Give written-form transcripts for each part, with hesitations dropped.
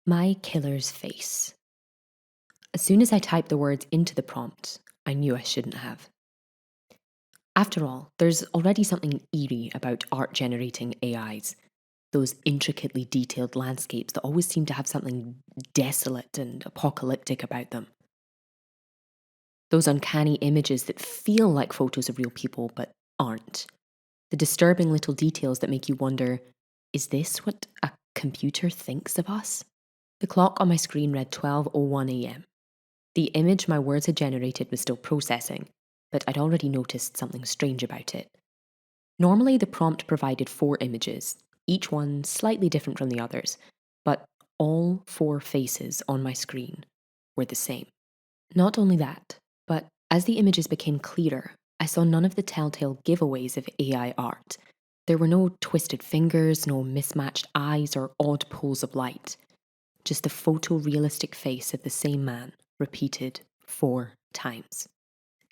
My killer's face. As soon as I typed the words into the prompt, I knew I shouldn't have. After all, there's already something eerie about art-generating AIs. Those intricately detailed landscapes that always seem to have something desolate and apocalyptic about them. Those uncanny images that feel like photos of real people but aren't. The disturbing little details that make you wonder, is this what a computer thinks of us? The clock on my screen read 12:01 a.m. The image my words had generated was still processing, but I'd already noticed something strange about it. Normally, the prompt provided 4 images, each one slightly different from the others, but all 4 faces on my screen were the same. Not only that, but as the images became clearer, I saw none of the telltale giveaways of AI art. There were no twisted fingers, no mismatched eyes, or odd pulls of light. Just the photorealistic face of the same man, repeated 4 times.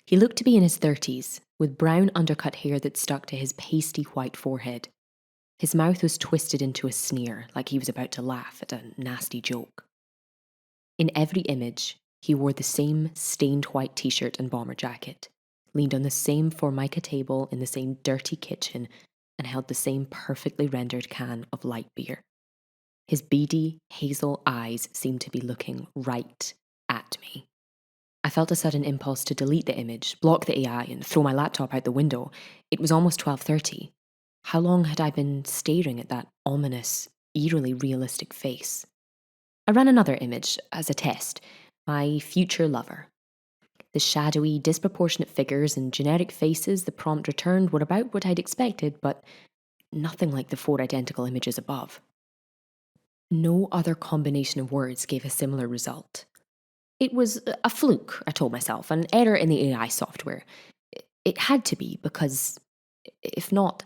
He looked to be in his 30s, with brown undercut hair that stuck to his pasty white forehead. His mouth was twisted into a sneer, like he was about to laugh at a nasty joke. In every image, he wore the same stained white t-shirt and bomber jacket, leaned on the same Formica table in the same dirty kitchen, and held the same perfectly rendered can of light beer. His beady, hazel eyes seemed to be looking right at me. I felt a sudden impulse to delete the image, block the AI, and throw my laptop out the window. It was almost 12:30. How long had I been staring at that ominous, eerily realistic face? I ran another image as a test. My future lover. The shadowy, disproportionate figures and generic faces the prompt returned were about what I'd expected, but nothing like the 4 identical images above. No other combination of words gave a similar result. It was a fluke, I told myself, an error in the AI software. It had to be, because if not,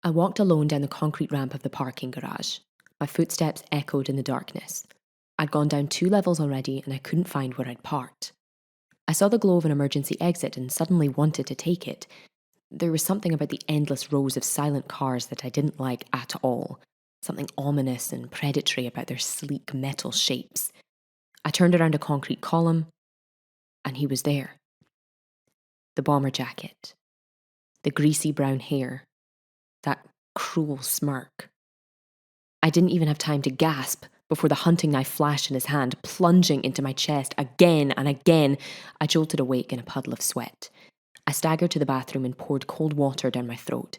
I walked alone down the concrete ramp of the parking garage. My footsteps echoed in the darkness. I'd gone down 2 levels already and I couldn't find where I'd parked. I saw the glow of an emergency exit and suddenly wanted to take it. There was something about the endless rows of silent cars that I didn't like at all. Something ominous and predatory about their sleek metal shapes. I turned around a concrete column, and he was there. The bomber jacket. The greasy brown hair. That cruel smirk. I didn't even have time to gasp before the hunting knife flashed in his hand, plunging into my chest again and again. I jolted awake in a puddle of sweat. I staggered to the bathroom and poured cold water down my throat.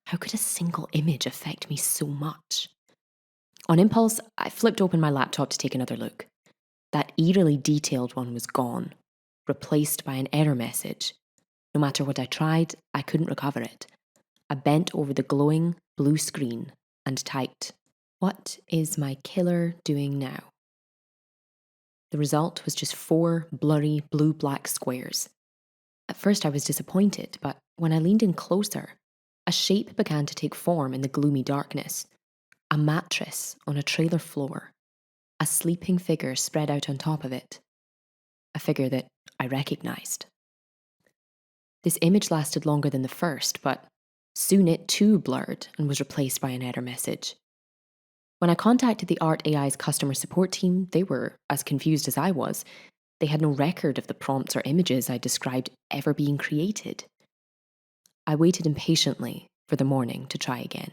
How could a single image affect me so much? On impulse, I flipped open my laptop to take another look. That eerily detailed one was gone, replaced by an error message. No matter what I tried, I couldn't recover it. I bent over the glowing blue screen and typed, "What is my killer doing now?" The result was just 4 blurry blue-black squares. At first I was disappointed, but when I leaned in closer, a shape began to take form in the gloomy darkness. A mattress on a trailer floor. A sleeping figure spread out on top of it. A figure that I recognised. This image lasted longer than the first, but soon it too blurred and was replaced by an error message. When I contacted the Art AI's customer support team, they were as confused as I was. They had no record of the prompts or images I described ever being created. I waited impatiently for the morning to try again.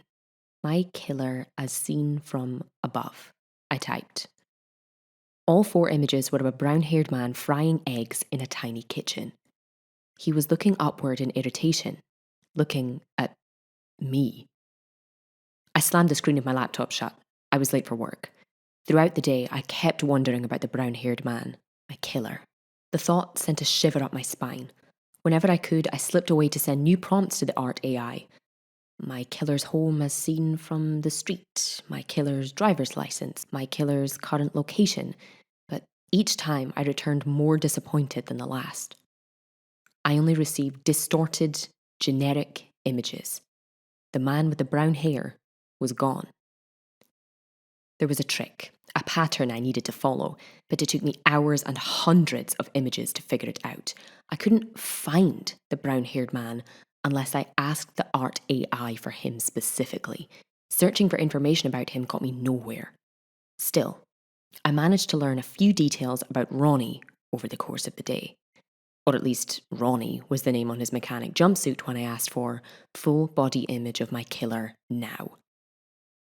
"My killer as seen from above," I typed. All 4 images were of a brown-haired man frying eggs in a tiny kitchen. He was looking upward in irritation, looking at me. I slammed the screen of my laptop shut. I was late for work. Throughout the day, I kept wondering about the brown-haired man, my killer. The thought sent a shiver up my spine. Whenever I could, I slipped away to send new prompts to the Art AI. My killer's home as seen from the street, my killer's driver's license, my killer's current location, but each time I returned more disappointed than the last. I only received distorted, generic images. The man with the brown hair was gone. There was a trick, a pattern I needed to follow, but it took me hours and hundreds of images to figure it out. I couldn't find the brown-haired man unless I asked the Art AI for him specifically. Searching for information about him got me nowhere. Still, I managed to learn a few details about Ronnie over the course of the day. Or at least Ronnie was the name on his mechanic jumpsuit when I asked for full body image of my killer now.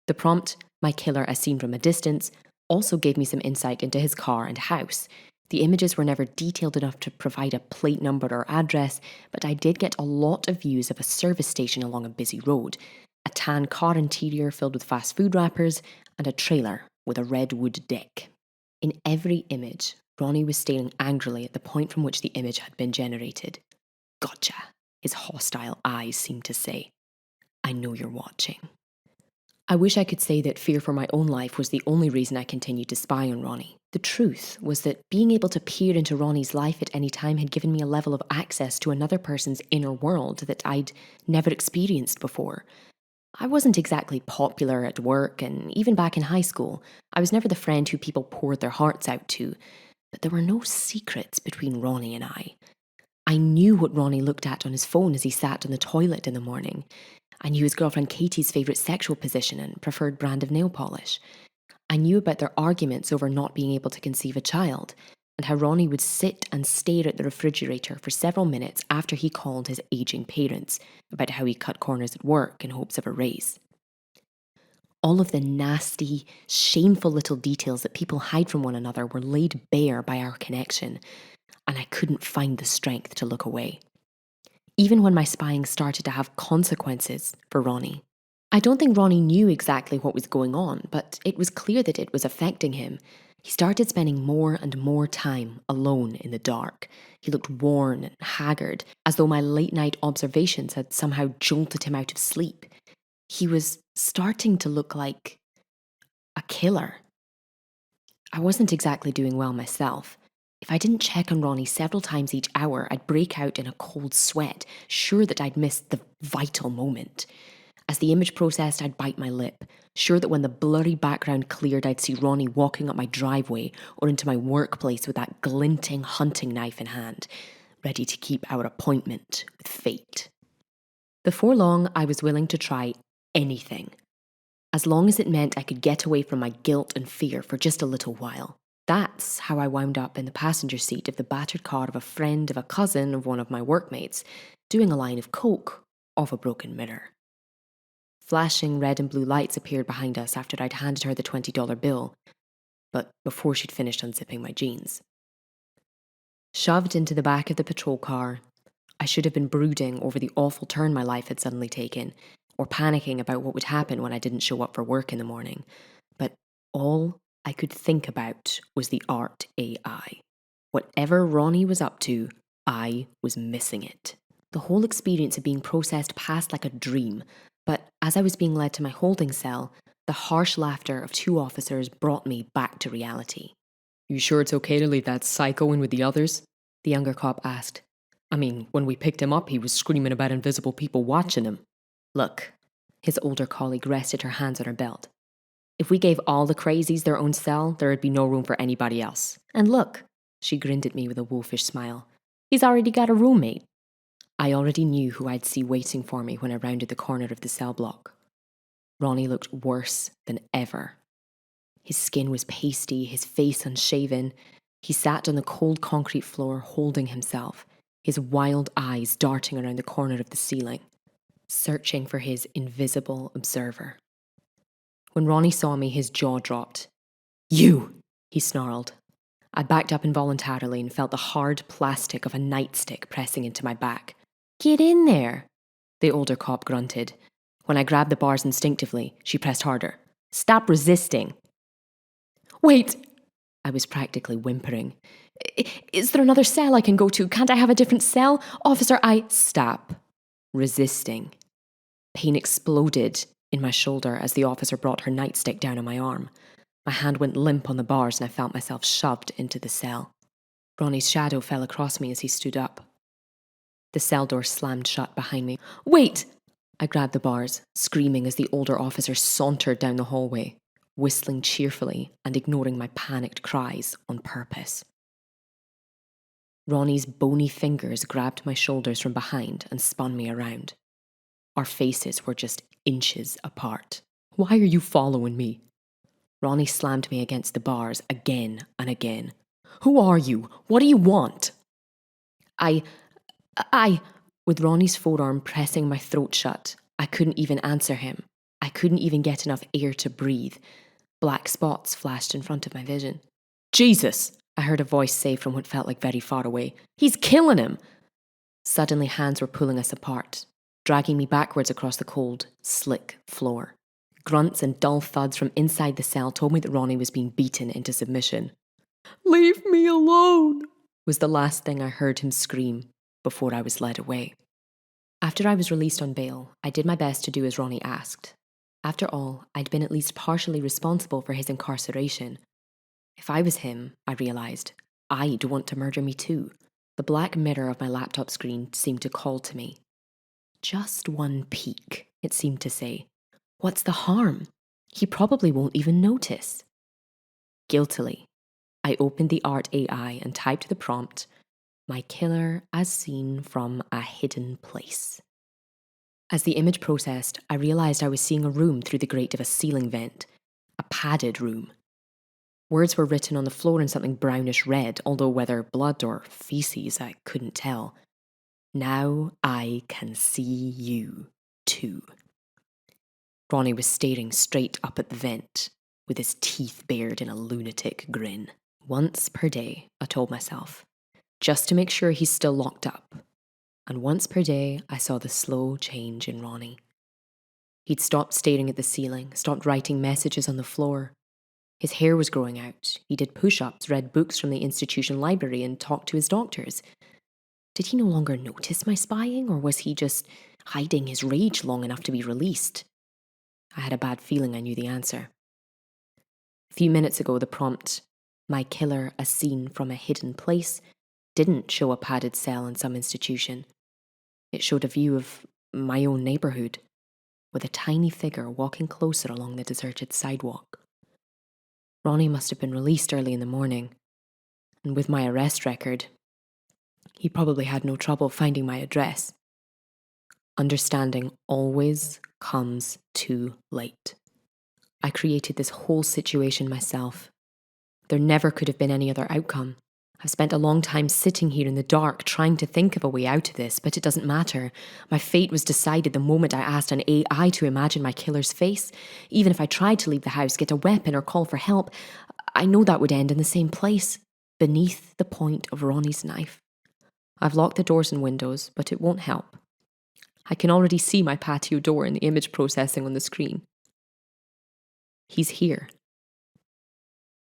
The prompt, my killer as seen from a distance, also gave me some insight into his car and house. The images were never detailed enough to provide a plate number or address, but I did get a lot of views of a service station along a busy road, a tan car interior filled with fast food wrappers, and a trailer with a red wood deck. In every image, Ronnie was staring angrily at the point from which the image had been generated. Gotcha, his hostile eyes seemed to say. I know you're watching. I wish I could say that fear for my own life was the only reason I continued to spy on Ronnie. The truth was that being able to peer into Ronnie's life at any time had given me a level of access to another person's inner world that I'd never experienced before. I wasn't exactly popular at work, and even back in high school, I was never the friend who people poured their hearts out to. But there were no secrets between Ronnie and I. I knew what Ronnie looked at on his phone as he sat on the toilet in the morning. I knew his girlfriend Katie's favourite sexual position and preferred brand of nail polish. I knew about their arguments over not being able to conceive a child, and how Ronnie would sit and stare at the refrigerator for several minutes after he called his ageing parents about how he cut corners at work in hopes of a raise. All of the nasty, shameful little details that people hide from one another were laid bare by our connection, and I couldn't find the strength to look away. Even when my spying started to have consequences for Ronnie. I don't think Ronnie knew exactly what was going on, but it was clear that it was affecting him. He started spending more and more time alone in the dark. He looked worn and haggard, as though my late night observations had somehow jolted him out of sleep. He was starting to look like a killer. I wasn't exactly doing well myself. If I didn't check on Ronnie several times each hour, I'd break out in a cold sweat, sure that I'd missed the vital moment. As the image processed, I'd bite my lip, sure that when the blurry background cleared, I'd see Ronnie walking up my driveway or into my workplace with that glinting hunting knife in hand, ready to keep our appointment with fate. Before long, I was willing to try anything, as long as it meant I could get away from my guilt and fear for just a little while. That's how I wound up in the passenger seat of the battered car of a friend of a cousin of one of my workmates, doing a line of coke off a broken mirror. Flashing red and blue lights appeared behind us after I'd handed her the $20 bill, but before she'd finished unzipping my jeans. Shoved into the back of the patrol car, I should have been brooding over the awful turn my life had suddenly taken, or panicking about what would happen when I didn't show up for work in the morning. But all I could think about was the art AI. Whatever Ronnie was up to, I was missing it. The whole experience of being processed passed like a dream, but as I was being led to my holding cell, the harsh laughter of two officers brought me back to reality. You sure it's okay to leave that psycho in with the others? The younger cop asked. I mean, when we picked him up, he was screaming about invisible people watching him. Look, his older colleague rested her hands on her belt. If we gave all the crazies their own cell, there would be no room for anybody else. And look, she grinned at me with a wolfish smile. He's already got a roommate. I already knew who I'd see waiting for me when I rounded the corner of the cell block. Ronnie looked worse than ever. His skin was pasty, his face unshaven. He sat on the cold concrete floor holding himself, his wild eyes darting around the corner of the ceiling, searching for his invisible observer. When Ronnie saw me, his jaw dropped. You! He snarled. I backed up involuntarily and felt the hard plastic of a nightstick pressing into my back. Get in there, the older cop grunted. When I grabbed the bars instinctively, she pressed harder. Stop resisting. Wait! I was practically whimpering. Is there another cell I can go to? Can't I have a different cell? Officer, Stop. Resisting. Pain exploded in my shoulder as the officer brought her nightstick down on my arm. My hand went limp on the bars and I felt myself shoved into the cell. Ronnie's shadow fell across me as he stood up. The cell door slammed shut behind me. Wait! I grabbed the bars, screaming as the older officer sauntered down the hallway, whistling cheerfully and ignoring my panicked cries on purpose. Ronnie's bony fingers grabbed my shoulders from behind and spun me around. Our faces were just inches apart. Why are you following me? Ronnie slammed me against the bars again and again. "Who are you? What do you want?" I, with Ronnie's forearm pressing my throat shut, I couldn't even answer him. I couldn't even get enough air to breathe. Black spots flashed in front of my vision. "Jesus!" I heard a voice say from what felt like very far away. "He's killing him!" Suddenly hands were pulling us apart, dragging me backwards across the cold, slick floor. Grunts and dull thuds from inside the cell told me that Ronnie was being beaten into submission. "Leave me alone," was the last thing I heard him scream before I was led away. After I was released on bail, I did my best to do as Ronnie asked. After all, I'd been at least partially responsible for his incarceration. If I was him, I realised, I'd want to murder me too. The black mirror of my laptop screen seemed to call to me. "Just one peek," it seemed to say. "What's the harm? He probably won't even notice." Guiltily, I opened the art AI and typed the prompt, "My killer as seen from a hidden place." As the image processed, I realised I was seeing a room through the grate of a ceiling vent. A padded room. Words were written on the floor in something brownish red, although whether blood or feces I couldn't tell. "Now I can see you, too." Ronnie was staring straight up at the vent, with his teeth bared in a lunatic grin. Once per day, I told myself, just to make sure he's still locked up. And once per day, I saw the slow change in Ronnie. He'd stopped staring at the ceiling, stopped writing messages on the floor. His hair was growing out. He did push-ups, read books from the institution library, and talked to his doctors. Did he no longer notice my spying, or was he just hiding his rage long enough to be released? I had a bad feeling I knew the answer. A few minutes ago, the prompt, "My killer as seen from a hidden place," didn't show a padded cell in some institution. It showed a view of my own neighbourhood, with a tiny figure walking closer along the deserted sidewalk. Ronnie must have been released early in the morning, and with my arrest record, he probably had no trouble finding my address. Understanding always comes too late. I created this whole situation myself. There never could have been any other outcome. I've spent a long time sitting here in the dark trying to think of a way out of this, but it doesn't matter. My fate was decided the moment I asked an AI to imagine my killer's face. Even if I tried to leave the house, get a weapon, or call for help, I know that would end in the same place, beneath the point of Ronnie's knife. I've locked the doors and windows, but it won't help. I can already see my patio door in the image processing on the screen. He's here.